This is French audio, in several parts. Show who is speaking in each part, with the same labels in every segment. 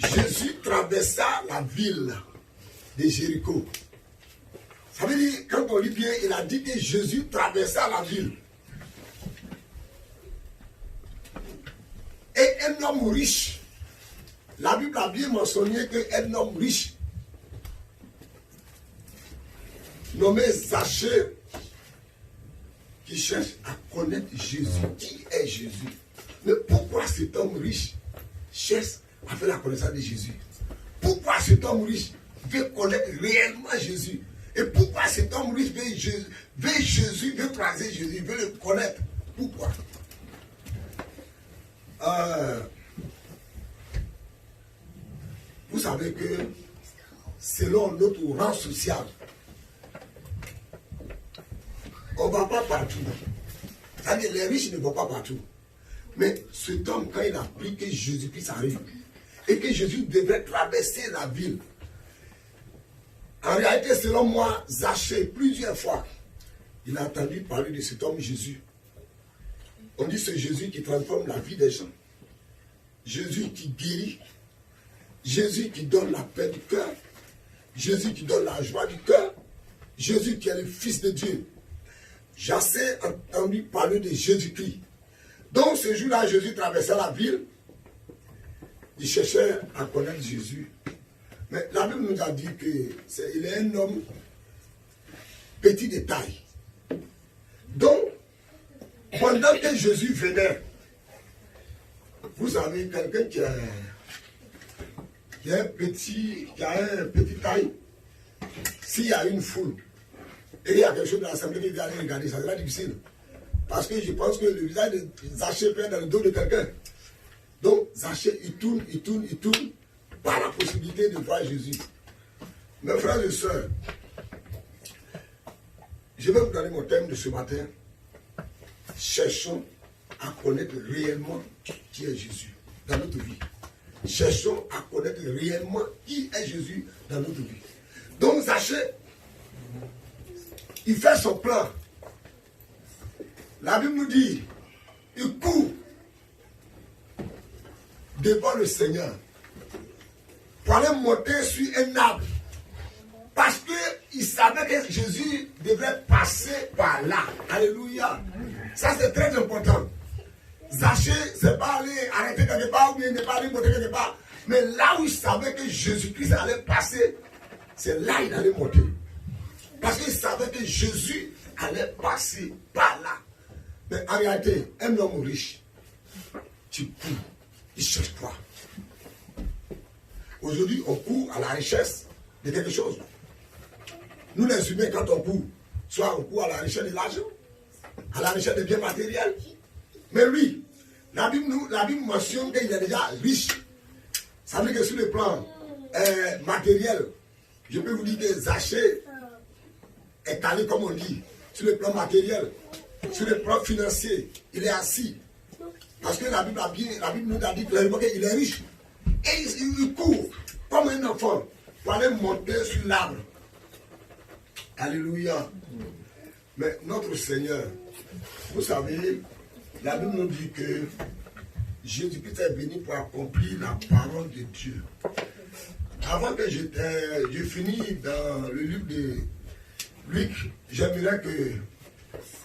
Speaker 1: Jésus traversa la ville de Jéricho. Ça veut dire, quand on lit bien, il a dit que Jésus traversa la ville. Et un homme riche, la Bible a bien mentionné qu'un homme riche, nommé Zachée, qui cherche à connaître Jésus. Qui est Jésus? Mais pourquoi cet homme riche cherche à faire la connaissance de Jésus? Pourquoi cet homme riche veut connaître réellement Jésus? Et pourquoi cet homme riche veut Jésus, veut croiser Jésus, veut le connaître? Pourquoi? Vous savez que selon notre rang social, on ne va pas partout. C'est-à-dire les riches ne vont pas partout. Mais cet homme, quand il a appris que Jésus-Christ arrive et que Jésus devrait traverser la ville, en réalité, selon moi, Zachée, plusieurs fois, il a entendu parler de cet homme Jésus. On dit c'est Jésus qui transforme la vie des gens. Jésus qui guérit. Jésus qui donne la paix du cœur. Jésus qui donne la joie du cœur. Jésus qui est le Fils de Dieu. J'ai assez entendu parler de Jésus-Christ. Donc ce jour-là, Jésus traversait la ville. Il cherchait à connaître Jésus. Mais la Bible nous a dit qu'il est un homme petit de taille. Donc, pendant que Jésus venait, vous savez, quelqu'un qui a un petit taille, s'il y a une foule, et il y a quelque chose dans l'assemblée qui vient aller regarder, ça sera difficile. Parce que je pense que le visage de Zachée peut être dans le dos de quelqu'un. Donc, Zachée, il tourne, par la possibilité de voir Jésus. Mes frères et sœurs, je vais vous donner mon thème de ce matin. Cherchons à connaître réellement qui est Jésus dans notre vie. Cherchons à connaître réellement qui est Jésus dans notre vie. Donc, Zachée, il fait son plan. La Bible nous dit, il court devant le Seigneur pour aller monter sur un arbre. Parce qu'il savait que Jésus devrait passer par là. Alléluia. Ça, c'est très important. Zachée, c'est pas aller arrêter quelque part ou bien ne pas aller monter quelque part. Mais là où il savait que Jésus-Christ allait passer, c'est là qu'il allait monter. Parce qu'il savait que Jésus allait passer par là. Mais en réalité, un homme riche, tu cours, il cherche quoi? Aujourd'hui, on court à la richesse de quelque chose. Nous, les humains, quand on court, soit on court à la richesse de l'argent, à la richesse des biens matériels. Mais lui, la Bible mentionne qu'il est déjà riche. Ça veut dire que sur le plan matériel, je peux vous dire que Zachée est allé, comme on dit, sur le plan matériel, sur le plan financier, il est assis. Parce que la Bible nous a dit clairement qu'il est riche. Et il court comme un enfant pour aller monter sur l'arbre. Alléluia. Mais notre Seigneur, vous savez, la Bible nous dit que Jésus-Christ est venu pour accomplir la parole de Dieu. Avant que je finisse dans le livre de Luc, j'aimerais que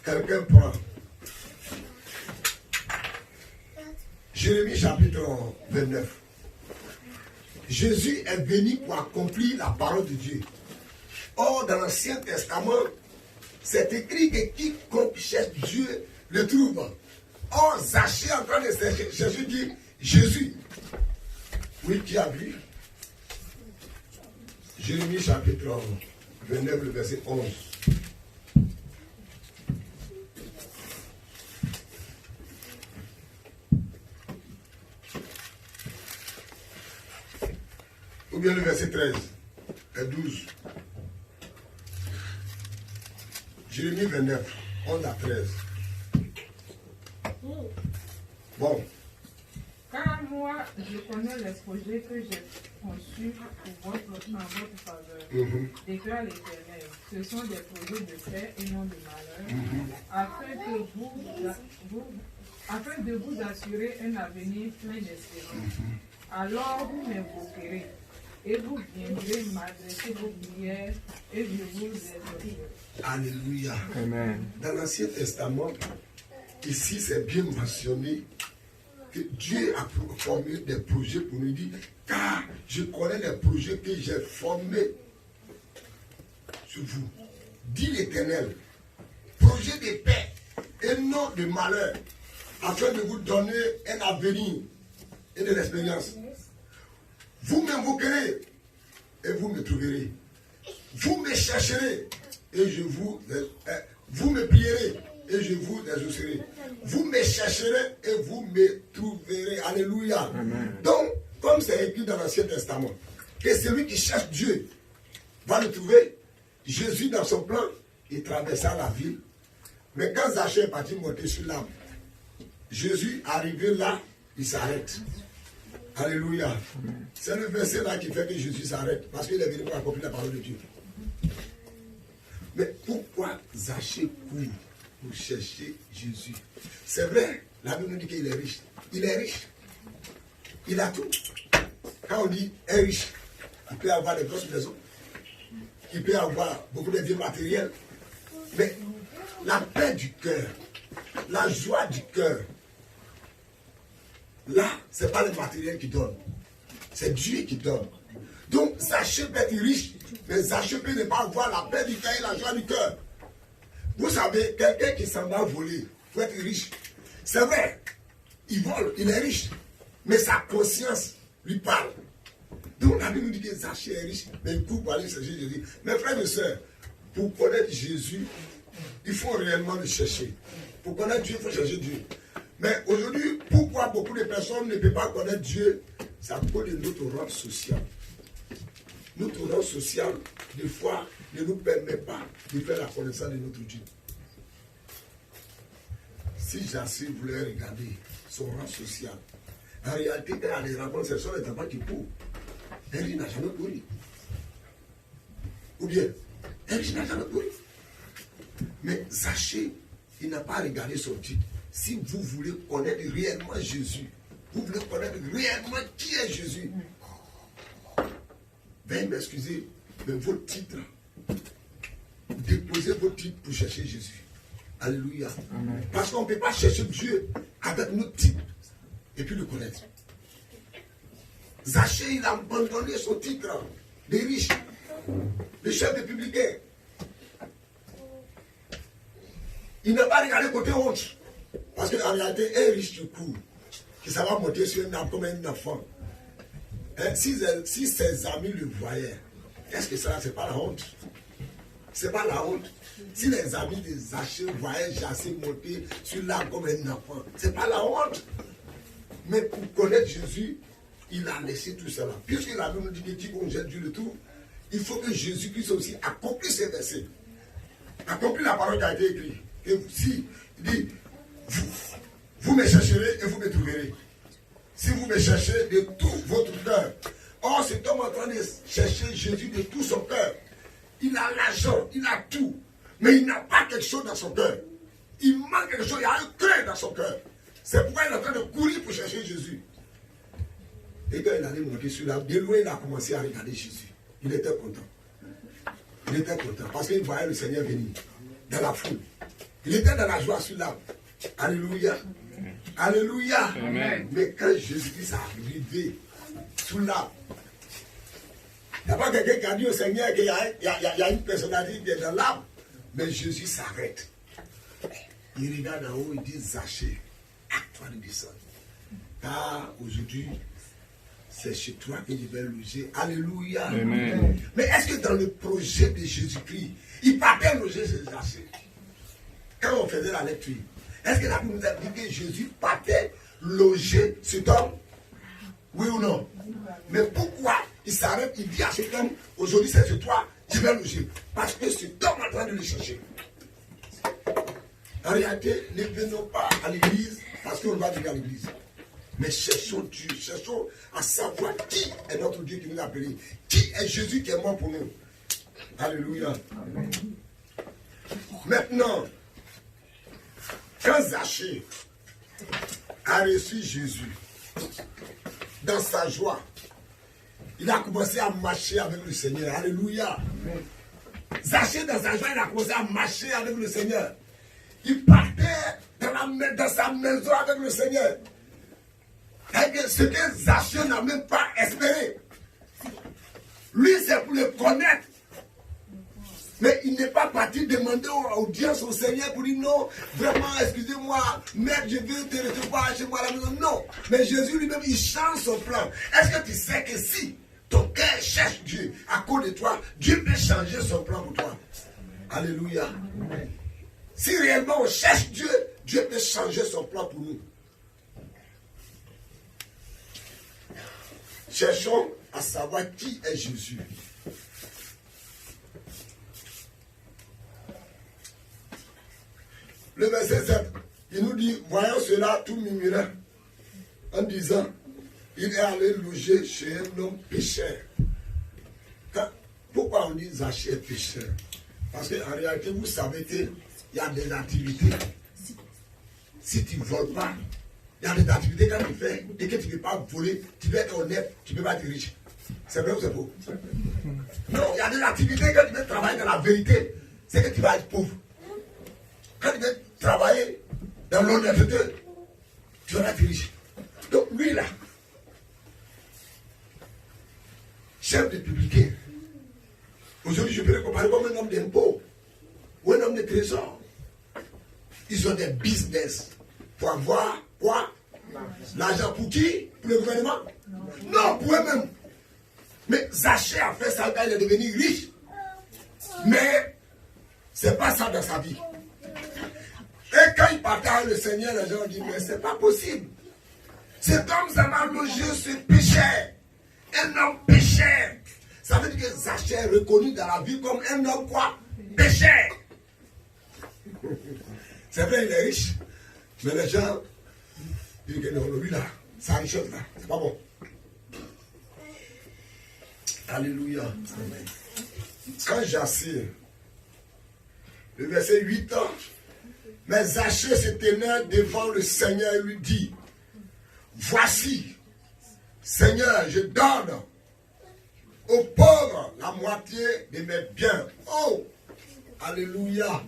Speaker 1: quelqu'un prenne Jérémie chapitre 29. Jésus est venu pour accomplir la parole de Dieu. Or, dans l'Ancien Testament, c'est écrit que quiconque cherche Dieu le trouve. Or, Zachée en train de chercher dit Jésus. Oui, qui a vu? Jérémie chapitre 29, le verset 11. Ou bien le verset 13 et 12. Jérémie 29, 11 à 13. Bon.
Speaker 2: Car moi, je connais les projets que j'ai conçus en votre faveur, déclare l'Éternel. Ce sont des projets de paix et non de malheur, afin de vous assurer un avenir plein d'espérance. Alors vous m'invoquerez, et vous viendrez m'adresser vos prières, et je vous exaucerai.
Speaker 1: Alléluia.
Speaker 3: Amen.
Speaker 1: Dans l'Ancien Testament, ici c'est bien mentionné que Dieu a formé des projets pour nous dire, car je connais les projets que j'ai formés sur vous. Dit l'Éternel, projet de paix et non de malheur, afin de vous donner un avenir et de l'expérience. Vous m'invoquerez et vous me trouverez. Vous me chercherez et vous me prierez et je vous exaucerai. Vous me chercherez et vous me trouverez. Alléluia.
Speaker 3: Amen.
Speaker 1: Donc, comme c'est écrit dans l'Ancien Testament, que celui qui cherche Dieu va le trouver. Jésus, dans son plan, il traversa la ville. Mais quand Zachée est parti monter sur l'arbre, Jésus, arrivé là, il s'arrête. Alléluia. C'est le verset là qui fait que Jésus s'arrête. Parce qu'il est venu pour accomplir la parole de Dieu. Mais pourquoi Zachée court pour chercher Jésus? C'est vrai, la Bible nous dit qu'il est riche. Il est riche. Il a tout. Quand on dit est riche, il peut avoir des grosses maisons. Il peut avoir beaucoup de biens matériels. Mais la paix du cœur, la joie du cœur, là, ce n'est pas le matériel qui donne. C'est Dieu qui donne. Donc, Zachée peut être riche, mais Zachée peut ne pas avoir la paix du cœur et la joie du cœur. Vous savez, quelqu'un qui s'en va voler, faut être riche. C'est vrai, il vole, il est riche, mais sa conscience lui parle. Donc, la Bible nous dit que Zachée est riche, mais il court pour aller chercher Jésus. Mes frères et sœurs, pour connaître Jésus, il faut réellement le chercher. Pour connaître Dieu, il faut chercher Dieu. Mais aujourd'hui, pourquoi beaucoup de personnes ne peuvent pas connaître Dieu? C'est à cause de notre rang social. Notre rang social, des fois, ne nous permet pas de faire la connaissance de notre Dieu. Si Jacé voulait regarder son rang social, en réalité, quand elle les rencontre, ce sont les enfants qui courent. Un riche n'a jamais couru. Ou bien, un riche n'a jamais couru. Mais sachez, il n'a pas regardé son titre. Si vous voulez connaître réellement Jésus, vous voulez connaître réellement qui est Jésus, veuillez m'excuser, mais vos titres, déposez vos titres pour chercher Jésus. Alléluia. Amen. Parce qu'on ne peut pas chercher Dieu avec nos titres et puis le connaître. Zachée, il a abandonné son titre de riche, de chef de publicain. Il n'a pas regardé côté honte. Parce qu'en réalité, un riche du coup, qui ça va monter sur un arbre comme un enfant. Hein, si ses amis le voyaient, est-ce que ça, c'est pas la honte? C'est pas la honte. Si les amis de Zachée voyaient Jacé monter sur l'arbre comme un enfant, c'est pas la honte. Mais pour connaître Jésus, il a laissé tout cela. Puisque la Bible nous dit que quiconque jette Dieu le tout, il faut que Jésus puisse aussi accomplir ces versets. Accomplir la parole qui a été écrite. Et si, il dit, vous me chercherez et vous me trouverez. Si vous me cherchez de tout votre cœur. Or, cet homme est en train de chercher Jésus de tout son cœur. Il a l'argent, il a tout. Mais il n'a pas quelque chose dans son cœur. Il manque quelque chose, il y a un cœur dans son cœur. C'est pourquoi il est en train de courir pour chercher Jésus. Et quand il allait monter sur l'arbre, de loin, il a commencé à regarder Jésus. Il était content. Il était content parce qu'il voyait le Seigneur venir dans la foule. Il était dans la joie sur l'arbre. Alléluia. Alléluia. Amen. Mais quand Jésus-Christ est arrivé sous l'arbre, il n'y a pas quelqu'un qui a dit au Seigneur qu'il y a une personnalité qui est dans l'arbre. Mais Jésus s'arrête. Il regarde en haut, il dit Zachée, à toi de descendre. Car aujourd'hui, c'est chez toi que je vais loger. Alléluia. Amen. Mais est-ce que dans le projet de Jésus-Christ, il partait loger chez Zachée? Quand on faisait la lecture, est-ce que la Bible nous a dit que Jésus partait loger cet homme? Oui ou non? Mais pourquoi il s'arrête, il dit à cet homme, aujourd'hui c'est chez toi, je vais loger? Parce que cet homme est en train de le chercher. En réalité, ne venons pas à l'église parce qu'on va venir à l'église. Mais cherchons Dieu, cherchons à savoir qui est notre Dieu qui nous a appelés. Qui est Jésus qui est mort pour nous? Alléluia. Amen. Maintenant, quand Zachée a reçu Jésus, dans sa joie, il a commencé à marcher avec le Seigneur. Alléluia. Zaché, dans sa joie, il a commencé à marcher avec le Seigneur. Il partait dans sa maison avec le Seigneur. Et ce que Zaché n'a même pas espéré. Lui, c'est pour le connaître. Mais il n'est pas parti demander audience au Seigneur pour dire non, vraiment, excusez-moi, maître, je veux te recevoir chez moi à la maison. Non. Mais Jésus lui-même, il change son plan. Est-ce que tu sais que si ton cœur cherche Dieu à cause de toi, Dieu peut changer son plan pour toi? Alléluia. Si réellement on cherche Dieu, Dieu peut changer son plan pour nous. Cherchons à savoir qui est Jésus. Le verset 7, il nous dit, voyant cela, tout murmurait en disant, il est allé loger chez un homme pécheur. Pourquoi on dit Zaché est pécheur? Parce qu'en réalité, vous savez qu'il y a des activités. Si tu ne voles pas, il y a des activités quand tu fais et que tu ne peux pas voler, tu peux être honnête, tu ne peux pas être riche. C'est vrai ou c'est faux? Non, il y a des activités quand tu veux travailler dans la vérité, c'est que tu vas être pauvre. Quand tu veux travailler dans l'honnêteté, tu vas être riche. Donc lui là, chef de publicain, aujourd'hui je peux le comparer comme un homme d'impôt ou un homme de trésor. Ils ont des business pour avoir quoi? L'argent pour qui? Pour le gouvernement? Non, pour eux-mêmes. Mais Zaché a fait ça quand il est devenu riche. Mais c'est pas ça dans sa vie. Et quand il partage le Seigneur, les gens disent, mais c'est pas possible. Cet homme, ça m'a logé ce pécheur. Un homme pécheur. Ça veut dire que Zaché est reconnu dans la vie comme un homme quoi? Pécheur. C'est vrai, il est riche. Mais les gens disent que non, lui là, sa richesse là, c'est pas bon. Alléluia. Amen. Quand j'assire, le verset 8 ans, mais Zaché se tenait devant le Seigneur et lui dit, voici, Seigneur, je donne aux pauvres la moitié de mes biens. Oh, alléluia.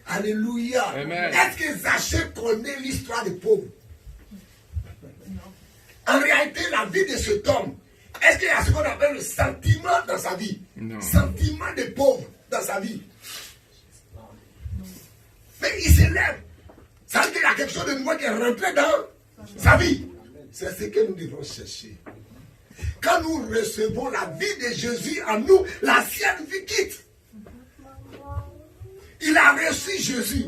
Speaker 1: Alléluia. Est-ce que Zaché connaît l'histoire des pauvres? En réalité, la vie de cet homme, est-ce qu'il y a ce qu'on appelle le sentiment dans sa vie? Non. Sentiment des pauvres dans sa vie. Mais il s'élève. Ça veut dire qu'il y a quelque chose de nouveau qui est rentré dans sa vie. C'est ce que nous devons chercher. Quand nous recevons la vie de Jésus en nous, l'ancienne vie quitte. Il a reçu Jésus.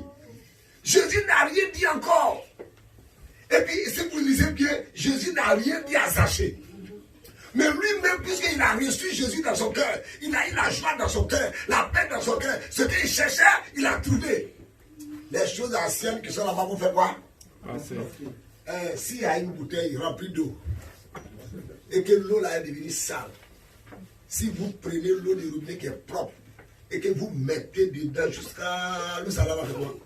Speaker 1: Jésus n'a rien dit encore. Et puis, si vous lisez bien, Jésus n'a rien dit à Zaché. Mais lui-même, puisqu'il a reçu Jésus dans son cœur, il a eu la joie dans son cœur, la paix dans son cœur. Ce qu'il cherchait, il a trouvé. Les choses anciennes qui sont là-bas, vous faites quoi? S'il y a une bouteille remplie d'eau, et que l'eau là est devenue sale, si vous prenez l'eau du robinet qui est propre, et que vous mettez dedans jusqu'à l'eau, ça va faire quoi?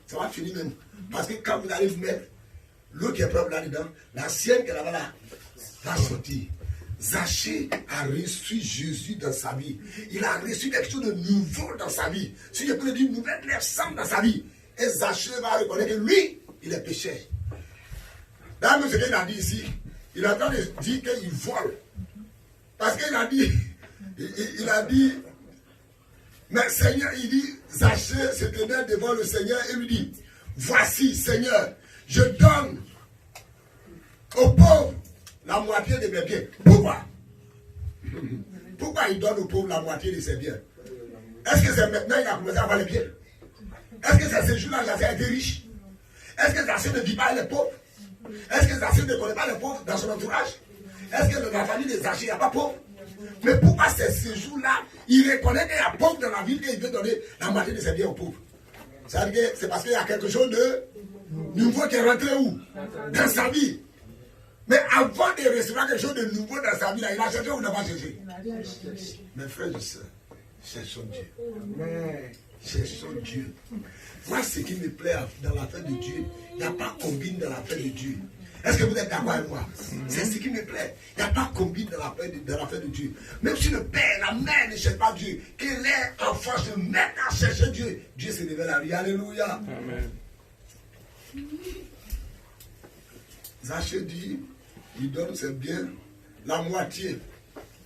Speaker 1: Ça va finir même. Parce que quand vous allez vous mettre l'eau qui est propre là-dedans, l'ancienne qui est là-bas là, va sortir. Zaché a reçu Jésus dans sa vie. Il a reçu quelque chose de nouveau dans sa vie. Si je peux dire, une nouvelle naissance dans sa vie. Et Zaché va reconnaître que lui, il est pécheur. Dans ce qu'il a dit ici, il est en train de dire qu'il vole. Parce qu'il a dit, il a dit, mais Seigneur, il dit, Zaché se tenait devant le Seigneur et lui dit, voici Seigneur, je donne aux pauvres la moitié de mes biens. Pourquoi? Pourquoi il donne aux pauvres la moitié de ses biens? Est-ce que c'est maintenant qu'il a commencé à avoir les biens? Est-ce que c'est ce jour-là que Zaché a été riche? Est-ce que Zaché ne vit pas les pauvres? Est-ce que Zaché ne connaît pas les pauvres dans son entourage? Est-ce que dans la famille de Zaché, il n'y a pas pauvres? Mais pourquoi c'est ce jour-là, il reconnaît qu'il y a pauvre dans la ville, qu'il veut donner la moitié de ses biens aux pauvres? C'est-à-dire que c'est parce qu'il y a quelque chose de nouveau qui est rentré où? Dans sa vie. Mais avant de recevoir quelque chose de nouveau dans sa vie, là, il a cherché ou n'a pas cherché? Mes frères et sœurs, cherchons Dieu. Cherchons Dieu. Moi, ce qui me plaît dans l'affaire de Dieu, il n'y a pas combine dans l'affaire de Dieu. Est-ce que vous êtes d'accord avec moi? C'est ce qui me plaît. Il n'y a pas combine dans l'affaire de Dieu. Même si le père, la mère ne cherche pas Dieu, que les enfants se mettent à chercher Dieu, Dieu se révèle à lui. Alléluia.
Speaker 3: Amen.
Speaker 1: Zachée dit, il donne ses biens la moitié.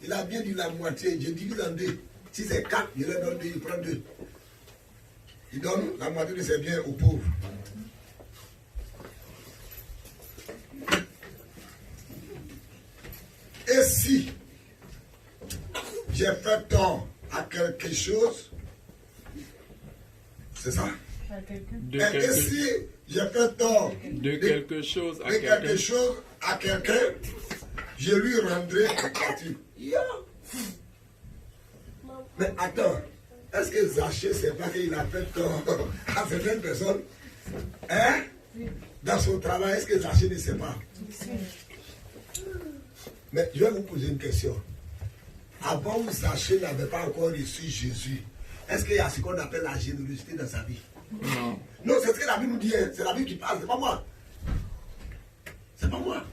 Speaker 1: Il a bien dit la moitié. Je divise en deux. Si c'est 4, je leur donne 2, il prend 2. Il donne la moitié de ses biens aux pauvres. Et si j'ai fait tort à quelque chose, c'est ça? Et si j'ai fait tort
Speaker 3: de quelque chose
Speaker 1: à quelqu'un, je lui rendrai un quartier. Mais attends, est-ce que Zachée ne sait pas qu'il a fait tort à certaines personnes? Hein? Dans son travail, est-ce que Zachée ne sait pas? Mais je vais vous poser une question. Avant où Zachée n'avait pas encore reçu Jésus, est-ce qu'il y a ce qu'on appelle la générosité dans sa vie?
Speaker 3: Non.
Speaker 1: Non, c'est ce que la Bible nous dit. Hein. C'est la Bible qui parle, c'est pas moi. C'est pas moi.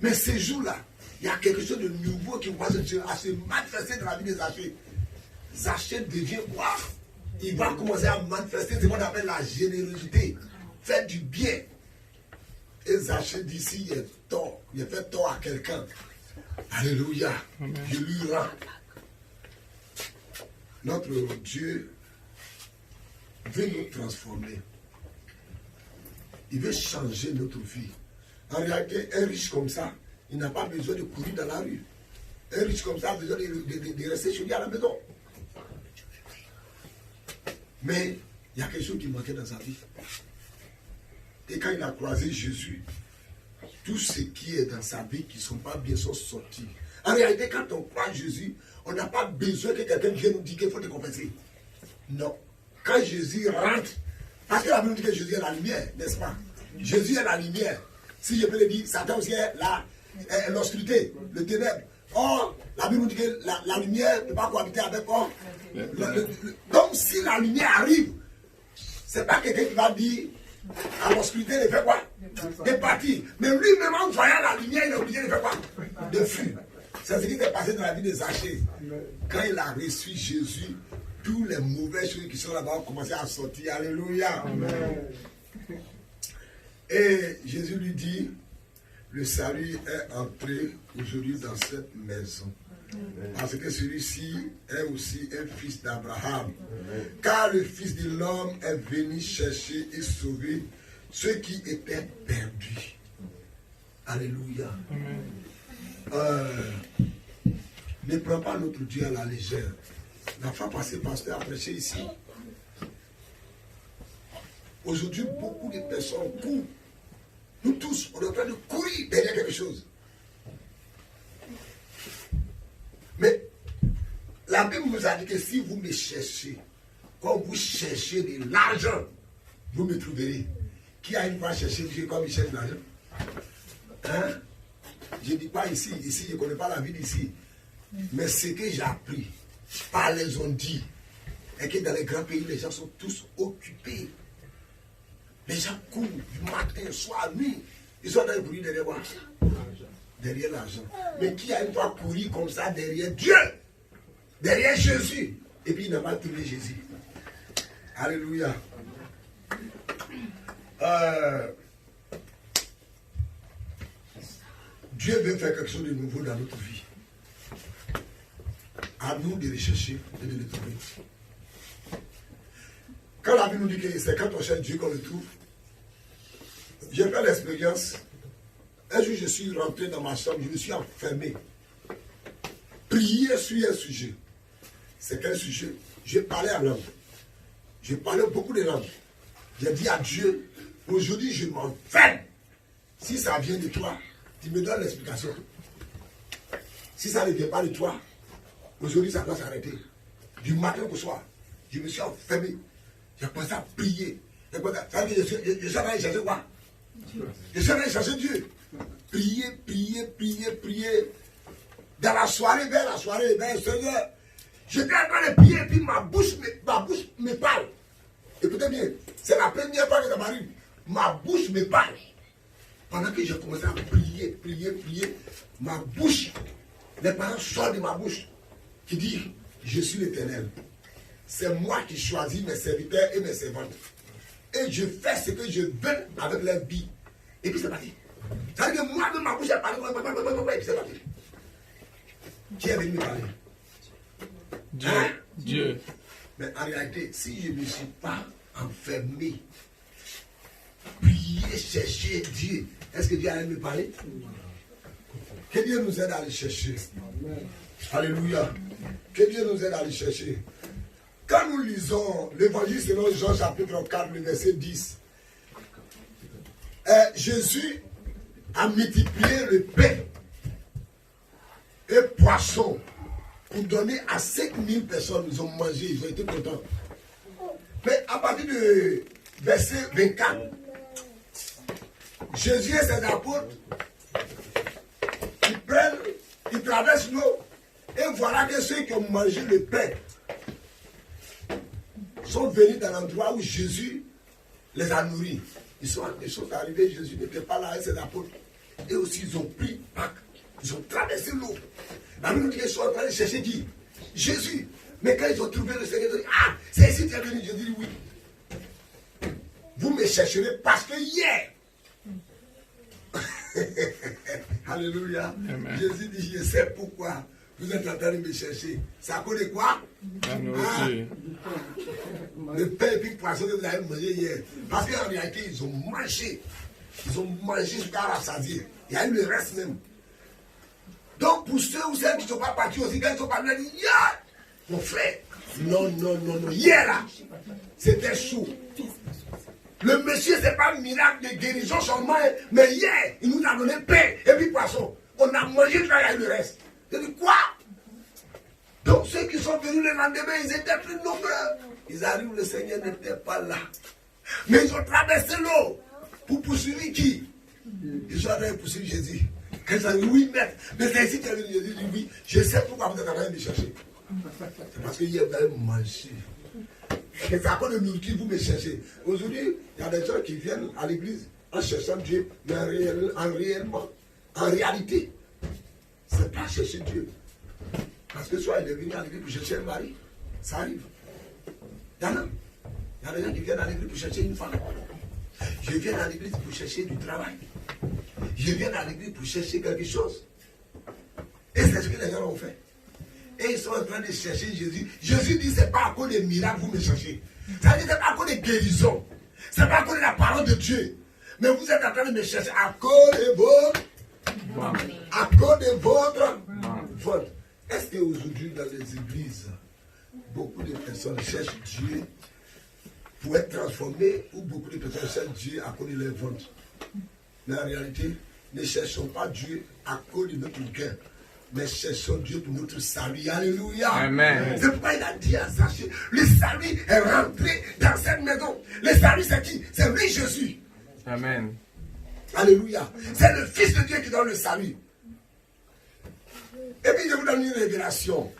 Speaker 1: Mais ces jours-là, il y a quelque chose de nouveau qui va se manifester dans la vie de Zachée. Zachée devient quoi? Il va commencer à manifester ce qu'on appelle la générosité. Faire du bien. Et Zachée dit, si il a fait tort à quelqu'un, alléluia, je lui rends. Notre Dieu veut nous transformer. Il veut changer notre vie. En réalité, un riche comme ça, il n'a pas besoin de courir dans la rue. Un riche comme ça a besoin de rester chez lui à la maison. Mais il y a quelque chose qui manquait dans sa vie. Et quand il a croisé Jésus, tout ce qui est dans sa vie qui ne sont pas bien sont sortis. En réalité, quand on croit Jésus, on n'a pas besoin que quelqu'un vienne nous dire qu'il faut te confesser. Non. Quand Jésus rentre, parce que la Bible dit que Jésus est la lumière, n'est-ce pas? Jésus est la lumière. Si je peux le dire, Satan aussi est l'obscurité, le ténèbre. Or, la Bible dit que la lumière ne peut pas cohabiter avec quoi? Donc, si la lumière arrive, ce n'est pas quelqu'un qui va dire à l'obscurité de faire quoi? De partir. Mais lui-même, en voyant la lumière, il est obligé de faire quoi? De fuir. C'est ce qui s'est passé dans la vie de Zachée. Quand il a reçu Jésus, tous les mauvaises choses qui sont là-bas ont commencé à sortir. Alléluia. Amen. Et Jésus lui dit, le salut est entré aujourd'hui dans cette maison. Parce que celui-ci est aussi un fils d'Abraham. Car le Fils de l'homme est venu chercher et sauver ceux qui étaient perdus. Alléluia. Ne prends pas notre Dieu à la légère. La fois passée, pasteur a prêché ici. Aujourd'hui, beaucoup de personnes courent. Nous tous, on est en train de courir derrière quelque chose. Mais la Bible nous a dit que si vous me cherchez, quand vous cherchez de l'argent, vous me trouverez. Qui a une fois cherché Dieu comme il cherche de l'argent? Hein? Je ne dis pas ici, je ne connais pas la vie d'ici. Mais ce que j'ai appris, par les on dit, est que dans les grands pays, les gens sont tous occupés. Les gens courent du matin, soir, nuit. Ils sont dans le bruit derrière quoi? Derrière l'argent. Mais qui a une fois couru comme ça derrière Dieu? Derrière Jésus? Et puis il n'a pas trouvé Jésus. Alléluia. Dieu veut faire quelque chose de nouveau dans notre vie. À nous de rechercher et de le trouver. Quand la Bible nous dit que c'est quand on cherche Dieu qu'on le trouve, j'ai fait l'expérience. Un jour, je suis rentré dans ma chambre, je me suis enfermé. Prier sur un sujet. C'est quel sujet? Je parlais en langue. Je parlais beaucoup de langues. J'ai dit à Dieu, aujourd'hui, je m'enferme. Si ça vient de toi, tu me donnes l'explication. Si ça ne vient pas de toi, aujourd'hui, ça doit s'arrêter. Du matin au soir, je me suis enfermé. J'ai commencé à prier. Je suis allé chercher quoi? Je suis allé chercher Dieu. Prier, prier, prier, prier. Dans la soirée, vers la soirée, vers le Seigneur. J'étais en train de prier et puis ma bouche me parle. Écoutez bien, c'est la première fois que ça m'arrive. Ma bouche me parle. Pendant que j'ai commencé à prier, ma bouche, les paroles sortent de ma bouche qui dit, je suis l'Éternel. C'est moi qui choisis mes serviteurs et mes servantes. Et je fais ce que je veux avec leur vie. Et puis c'est parti. Ça veut dire que moi, de ma bouche, j'ai parlé, et puis c'est parti. Qui est venu me parler?
Speaker 3: Dieu.
Speaker 1: Hein?
Speaker 3: Dieu.
Speaker 1: Mais en réalité, si je ne me suis pas enfermé, prier, chercher Dieu, est-ce que Dieu allait me parler? Que Dieu nous aide à aller chercher. Alléluia. Que Dieu nous aide à aller chercher. Quand nous lisons l'évangile selon Jean chapitre 4, le verset 10, Jésus a multiplié le pain et poisson pour donner à 5000 personnes. Ils ont mangé, ils ont été contents. Mais à partir du verset 24, Jésus et ses apôtres, ils traversent l'eau et voilà que ceux qui ont mangé le pain sont venus dans l'endroit où Jésus les a nourris. Ils sont arrivés, Jésus n'était pas là avec ses apôtres. Et aussi, ils ont pris Pâques. Ils ont traversé l'eau. La Bible dit qu'ils sont en train de chercher qui? Jésus. Mais quand ils ont trouvé le Seigneur, ils ont dit, ah, c'est ici que tu es venu. Je dis oui. Vous me chercherez parce que hier. Alléluia.
Speaker 3: Amen.
Speaker 1: Jésus dit, je sais pourquoi vous êtes en train de me chercher. C'est à cause de quoi?
Speaker 3: La nourriture.
Speaker 1: Le pain et puis le poisson que vous avez mangé hier. Parce qu'en réalité, ils ont mangé. Ils ont mangé jusqu'à rassasier. Il y a eu le reste même. Donc, pour ceux ou celles qui ne sont pas partis aussi, quand ils sont partis, ils disent, yeah, mon frère. Non. Hier là, c'était chaud. Le monsieur, ce n'est pas un miracle de guérison seulement, mais hier, il nous a donné pain et puis poisson. On a mangé jusqu'à il y a eu le reste. Je dis quoi? Donc, ceux qui sont venus le lendemain, ils étaient plus nombreux. Ils arrivent, le Seigneur n'était pas là. Mais ils ont traversé l'eau pour poursuivre qui? Ils sont en train de poursuivre Jésus. Quand ils ont dit oui, maître, mais c'est ici que Jésus dit oui, je sais pourquoi vous êtes en train de me chercher. C'est parce que hier vous avez mangé. C'est à cause de nourriture que vous me cherchez. Aujourd'hui, il y a des gens qui viennent à l'église en cherchant Dieu, mais en réalité, c'est pas chercher Dieu. Parce que soit il est venu à l'église pour chercher un mari, ça arrive. Il y en a. Il y a des gens qui viennent à l'église pour chercher une femme. Je viens à l'église pour chercher du travail. Je viens à l'église pour chercher quelque chose. Et c'est ce que les gens ont fait. Et ils sont en train de chercher Jésus. Jésus dit, ce n'est pas à cause des miracles que vous me cherchez. Ça veut dire que ce n'est pas à cause des guérisons. Ce n'est pas à cause de la parole de Dieu. Mais vous êtes en train de me chercher à cause de votre vote. Est-ce qu'aujourd'hui, dans les églises, beaucoup de personnes cherchent Dieu pour être transformées ou beaucoup de personnes cherchent Dieu à cause de leur vote? Mais en réalité, ne cherchons pas Dieu à cause de notre cœur, mais cherchons Dieu pour notre salut. Alléluia.
Speaker 3: Amen.
Speaker 1: C'est pourquoi il a dit à Zachée, le salut est rentré dans cette maison. Le salut, c'est qui? C'est lui, Jésus.
Speaker 3: Amen.
Speaker 1: Alléluia. C'est le Fils de Dieu qui donne le salut. Et puis je vous donne une révélation.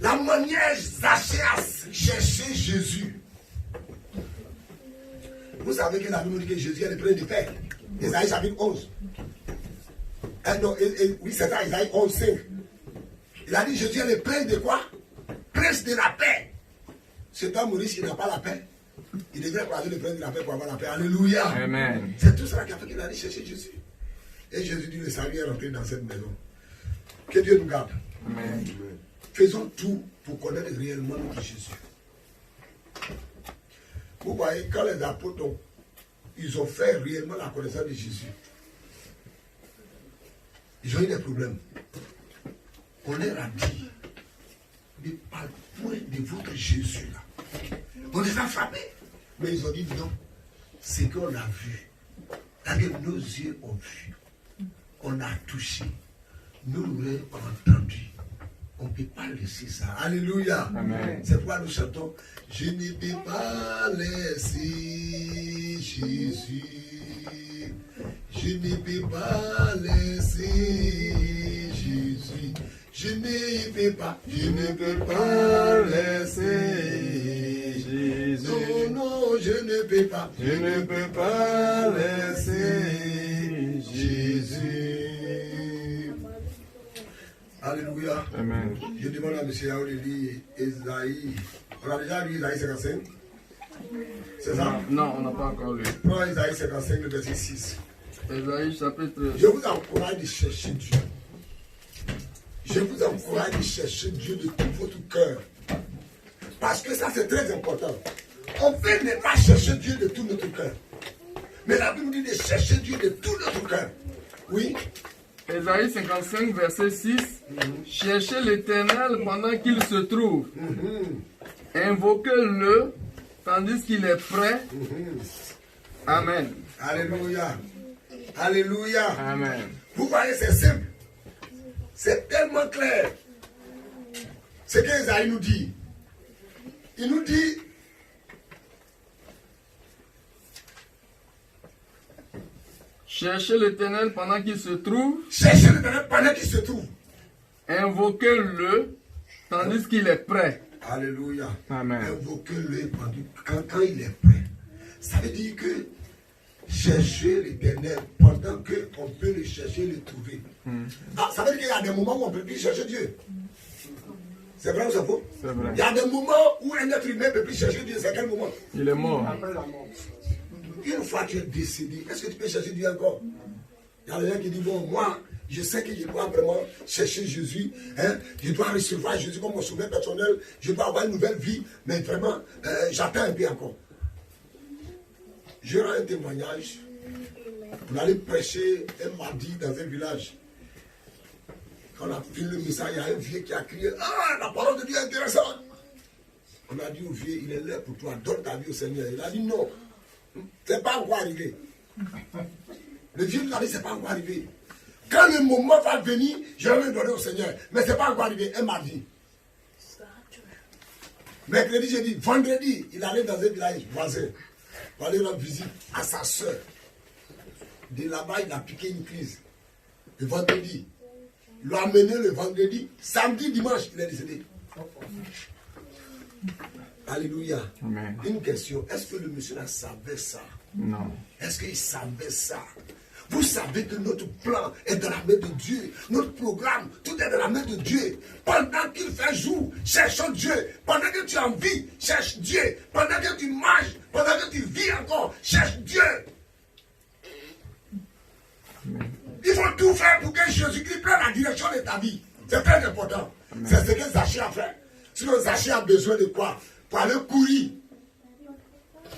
Speaker 1: La manière Zachée a cherché Jésus. Vous savez que la Bible dit que Jésus est le prince de paix. Isaïe chapitre 11. Oui, c'est ça, Isaïe 11, 5. Il a dit Jésus est le prince de quoi? Prince de la paix. Cet homme riche, il n'a pas la paix. Il devrait croiser le prince de la paix pour avoir la paix. Alléluia.
Speaker 3: Amen.
Speaker 1: C'est tout cela qui a fait qu'il a dit chercher Jésus. Et Jésus dit le salut est rentré dans cette maison. Que Dieu nous garde.
Speaker 3: Amen.
Speaker 1: Faisons tout pour connaître réellement notre Jésus. Vous voyez, quand les apôtres ils ont fait réellement la connaissance de Jésus, ils ont eu des problèmes. On leur a dit, ne parle point de votre Jésus là. On les a frappés. Mais ils ont dit non. C'est qu'on a vu. C'est-à-dire nos yeux ont vu. On a touché. Nous l'avons entendu. On ne peut pas laisser ça. Alléluia.
Speaker 3: Amen.
Speaker 1: C'est pourquoi nous chantons. Je ne peux pas laisser Jésus. Je ne peux pas laisser Jésus. Je ne peux pas. Je ne peux pas laisser Jésus. Non, non, je ne peux pas.
Speaker 3: Je ne peux pas
Speaker 1: Jésus. Alléluia.
Speaker 3: Amen.
Speaker 1: Je demande à M. Yao de lire Esaïe. On a déjà lu Esaïe 55. C'est ça?
Speaker 3: Non, on n'a pas encore lu.
Speaker 1: Non, Esaïe 55, le verset 6.
Speaker 3: Esaïe chapitre.
Speaker 1: Je vous encourage de chercher Dieu. Je vous encourage de chercher Dieu de tout votre cœur. Parce que ça, c'est très important. On fait ne pas chercher Dieu de tout notre cœur. Mais la Bible dit de chercher Dieu de tout notre cœur. Oui.
Speaker 3: Esaïe 55, verset 6. Cherchez l'Éternel pendant qu'il se trouve. Invoquez-le tandis qu'il est prêt. Amen.
Speaker 1: Alléluia. Alléluia.
Speaker 3: Amen.
Speaker 1: Vous voyez, c'est simple. C'est tellement clair. Ce qu'Esaïe nous dit. Il nous dit,
Speaker 3: Cherchez l'Éternel pendant qu'il se trouve.
Speaker 1: cherchez l'Éternel pendant qu'il se trouve.
Speaker 3: Invoquez-le tandis qu'il est prêt.
Speaker 1: Alléluia.
Speaker 3: Amen.
Speaker 1: Invoquez-le quand il est prêt. Ça veut dire que chercher l'Éternel pendant qu'on peut le chercher et le trouver. Ah, ça veut dire qu'il y a des moments où on ne peut plus chercher Dieu. C'est vrai ou c'est faux?
Speaker 3: C'est vrai.
Speaker 1: Il y a des moments où un être humain ne peut plus chercher Dieu. C'est quel moment?
Speaker 3: Il est mort.
Speaker 1: Une fois que tu es décédé, est-ce que tu peux chercher Dieu encore? Il y a des gens qui disent, bon, moi, je sais que je dois vraiment chercher Jésus. Hein? Je dois recevoir Jésus comme mon sauveur personnel. Je dois avoir une nouvelle vie. Mais vraiment, j'attends un peu encore. Je rends un témoignage. On allait prêcher un mardi dans un village. Quand on a fini le message, il y a un vieux qui a crié, ah, la parole de Dieu est intéressante. On a dit au vieux, il est là pour toi, donne ta vie au Seigneur. Il a dit non, c'est pas encore arrivé. Le vieux nous a dit, c'est pas encore arrivé. Quand le moment va venir, je vais le donner au Seigneur. Mais c'est pas encore arrivé, un mardi. Mercredi, jeudi, vendredi, il allait dans un village voisin pour aller rendre visite à sa soeur. De là-bas, il a piqué une crise. Le vendredi, il l'a amené le vendredi, samedi, dimanche, il est décédé. Alléluia.
Speaker 3: Amen.
Speaker 1: Une question, est-ce que le monsieur là savait ça?
Speaker 3: Non.
Speaker 1: Est-ce qu'il savait ça? Vous savez que notre plan est dans la main de Dieu. Notre programme, tout est dans la main de Dieu. Pendant qu'il fait jour, cherchons Dieu. Pendant que tu es en vie, cherche Dieu. Pendant que tu manges, pendant que tu vis encore, cherche Dieu. Il faut tout faire pour que Jésus-Christ prenne la direction de ta vie. C'est très important. C'est ce que Zaché a fait. Sinon, Zaché a besoin de quoi? Pour aller courir.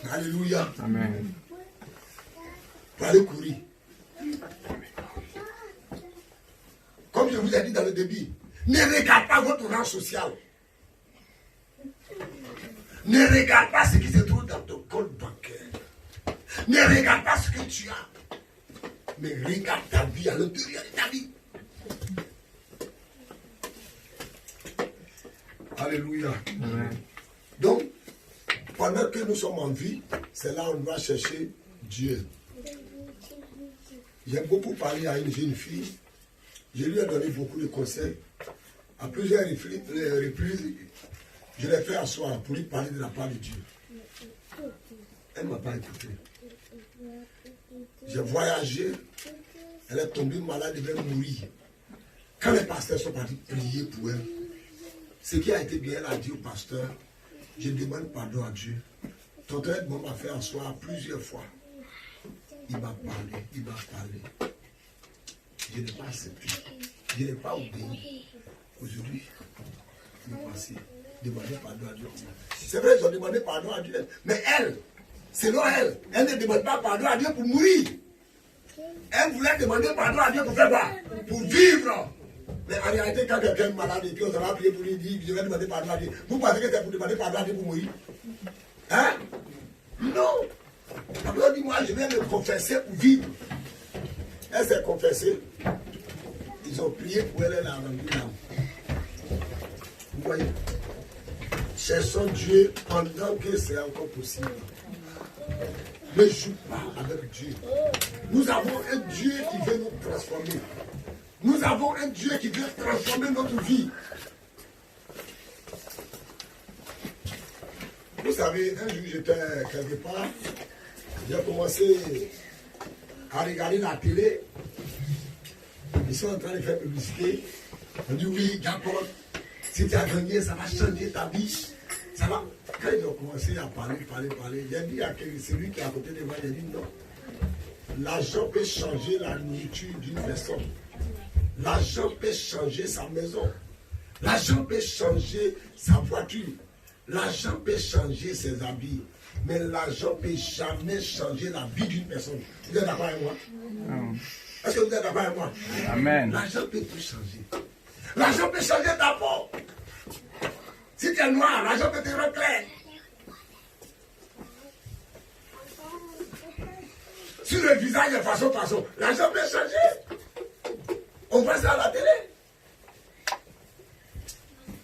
Speaker 1: Alléluia.
Speaker 3: Amen.
Speaker 1: Pour aller courir. Comme je vous ai dit dans le début, ne regarde pas votre rang social. Ne regarde pas ce qui se trouve dans ton compte bancaire. Ne regarde pas ce que tu as. Mais regarde ta vie à l'intérieur de ta vie. Alléluia.
Speaker 3: Amen.
Speaker 1: Donc, pendant que nous sommes en vie, c'est là où on doit chercher Dieu. J'ai beaucoup parlé à une jeune fille. Je lui ai donné beaucoup de conseils. À plusieurs reprises, je l'ai fait asseoir pour lui parler de la part de Dieu. Elle ne m'a pas écouté. J'ai voyagé. Elle est tombée malade, elle devait mourir. Quand les pasteurs sont partis prier pour elle, ce qui a été bien, elle a dit au pasteur, je demande pardon à Dieu. Tonton Edmond m'a fait asseoir plusieurs fois. Il m'a parlé. Je n'ai pas accepté. Je n'ai pas obéi. Aujourd'hui, je vais passer, demander pardon à Dieu. C'est vrai, ils ont demandé pardon à Dieu. Mais elle, selon elle, elle ne demande pas pardon à Dieu pour mourir. Elle voulait demander pardon à Dieu pour faire quoi? Pour vivre. Mais en réalité, quand quelqu'un est malade et puis on va prier pour lui dire, je vais demander pardon à Dieu. Vous pensez que c'est pour demander pardon à Dieu pour mourir? Hein? Non. Alors dit, moi, je vais me confesser pour vivre. Elle s'est confessée. Ils ont prié pour elle, elle a rendu l'âme. Vous voyez? Cherchons Dieu pendant que c'est encore possible. Ne joue pas avec Dieu. Nous avons un Dieu qui veut nous transformer. Nous avons un Dieu qui veut transformer notre vie. Vous savez, un jour j'étais quelque part, j'ai commencé à regarder la télé. Ils sont en train de faire publicité. On dit oui, Jacob, si tu as gagné, ça va changer ta vie. Ça va. Quand ils ont commencé à parler, j'ai dit à celui qui est à côté de moi, j'ai dit non. L'argent peut changer la nourriture d'une personne. L'argent peut changer sa maison. L'argent peut changer sa voiture. L'argent peut changer ses habits. Mais l'argent ne peut jamais changer la vie d'une personne. Vous êtes d'accord avec moi? Est-ce que vous êtes d'accord avec moi?
Speaker 3: Amen.
Speaker 1: L'argent peut tout changer. L'argent peut changer ta peau. Si tu es noir, l'argent peut te rendre clair. Sur le visage de façon, l'argent peut changer. On voit ça à la télé.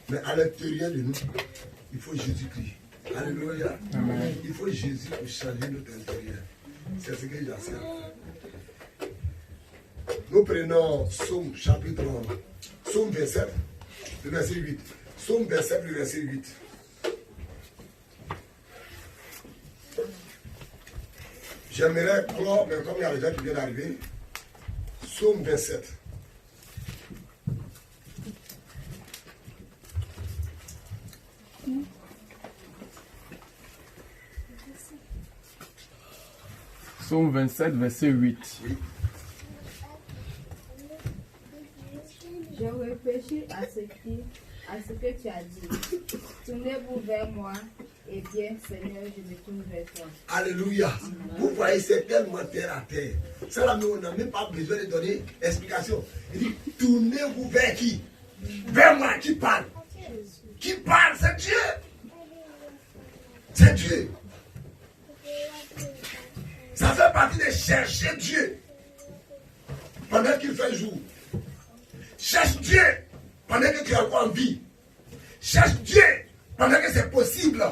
Speaker 1: Mais à l'intérieur de nous, il faut Jésus-Christ. Alléluia. Amen. Il faut Jésus pour changer notre intérieur. C'est ce que j'essaie. Nous prenons Psaume chapitre 1, Psaume 27, le verset 8. Psaume 27, le verset 8. J'aimerais clore, mais comme il y a des gens qui viennent d'arriver, Psaume 27.
Speaker 3: Psaume 27, verset 8.
Speaker 1: Oui.
Speaker 4: Je réfléchis à ce que tu as dit. Tournez-vous vers moi, et bien, Seigneur, je me tourne vers toi.
Speaker 1: Alléluia. Vous voyez, c'est tellement terre à terre. Ça là, nous, on n'a même pas besoin de donner explication. Il dit, tournez-vous vers qui? Vers moi, qui parle? Qui parle? C'est Dieu. C'est Dieu. Ça fait partie de chercher Dieu pendant qu'il fait jour. Cherche Dieu pendant que tu es encore en vie. Cherche Dieu pendant que c'est possible.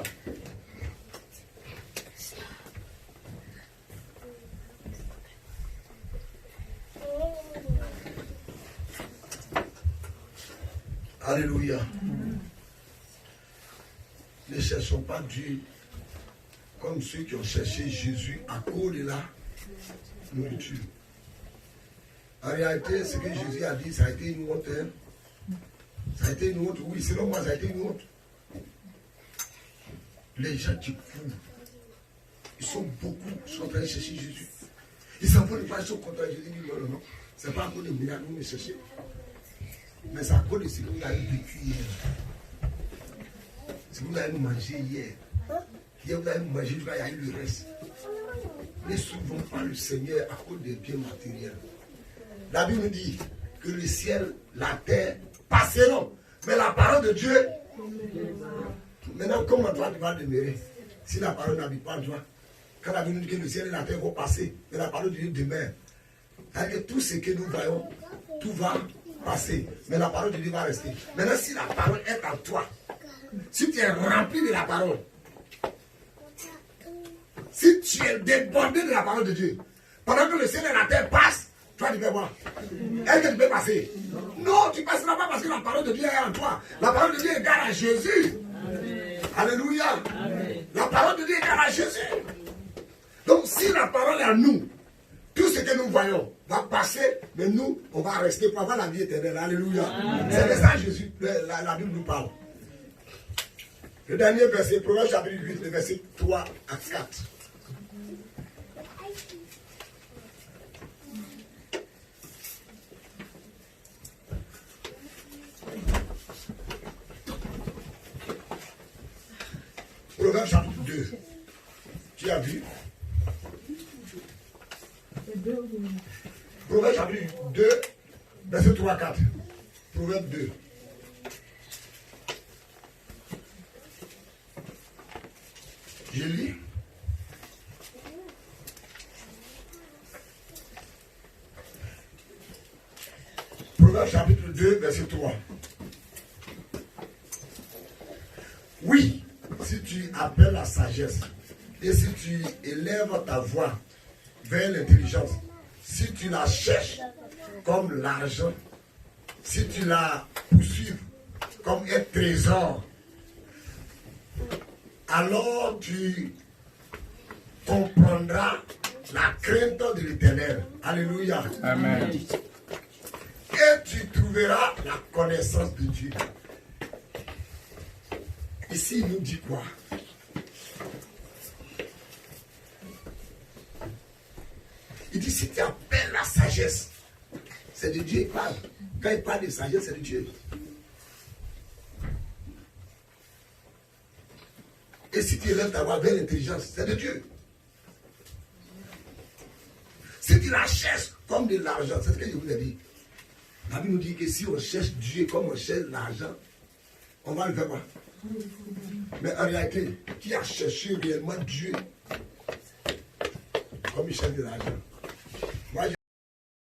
Speaker 1: Alléluia. Ne cherchons pas Dieu comme ceux qui ont cherché Jésus à cause de la nourriture. En réalité, ce que Jésus a dit, ça a été une honte. Hein? Ça a été une honte, oui, selon moi, ça a été une honte. Les gens qui courent, ils sont beaucoup, ils sont en train de chercher Jésus. Ils s'en vont pas, ils sont contents. Jésus dit non, non, non. Ce n'est pas à cause de miracles que nous cherchons. Mais c'est à cause de ce que vous avez vécu hier. Ce que vous avez mangé hier. Hier, vous avez mangé, il y a eu le reste. Ne souvent pas le Seigneur à cause des biens matériels. La Bible nous dit que le ciel, la terre passeront. Mais la parole de Dieu, maintenant, comment toi tu vas demeurer si la parole n'habite pas en toi? Quand la Bible nous dit que le ciel et la terre vont passer, mais la parole de Dieu demeure. C'est-à-dire que tout ce que nous voyons, tout va passer. Mais la parole de Dieu va rester. Maintenant, si la parole est en toi, si tu es rempli de la parole, si tu es débordé de la parole de Dieu, pendant que le ciel et la terre passent, toi tu peux voir. Est-ce que tu peux passer? Non, tu ne passeras pas parce que la parole de Dieu est en toi. La parole de Dieu est égale à Jésus. Amen. Alléluia. Amen. La parole de Dieu est égale à Jésus. Donc si la parole est en nous, tout ce que nous voyons va passer, mais nous, on va rester pour avoir la vie éternelle. Alléluia. C'est de ça que Jésus, la Bible nous parle. Le dernier verset, Proverbe chapitre 8, le verset 3 à 4. Proverbe chapitre 2. Tu as vu? Proverbe chapitre 2, verset 3 à 4. Proverbe 2. Je lis. Proverbe chapitre 2, verset 3. Oui, si tu appelles la sagesse et si tu élèves ta voix vers l'intelligence, si tu la cherches comme l'argent, si tu la poursuives comme un trésor, alors tu comprendras la crainte de l'Éternel. Alléluia.
Speaker 3: Amen.
Speaker 1: trouveras la connaissance de Dieu. Ici, il nous dit quoi? Il dit, si tu appelles la sagesse, c'est de Dieu qu'il parle. Quand il parle de sagesse, c'est de Dieu. Et si tu élèves ta voix vers l'intelligence, c'est de Dieu. Si tu la cherches comme de l'argent, c'est ce que je vous ai dit. La Bible nous dit que si on cherche Dieu comme on cherche l'argent, on va le faire quoi? Mais en réalité, qui a cherché réellement Dieu comme il cherche de l'argent?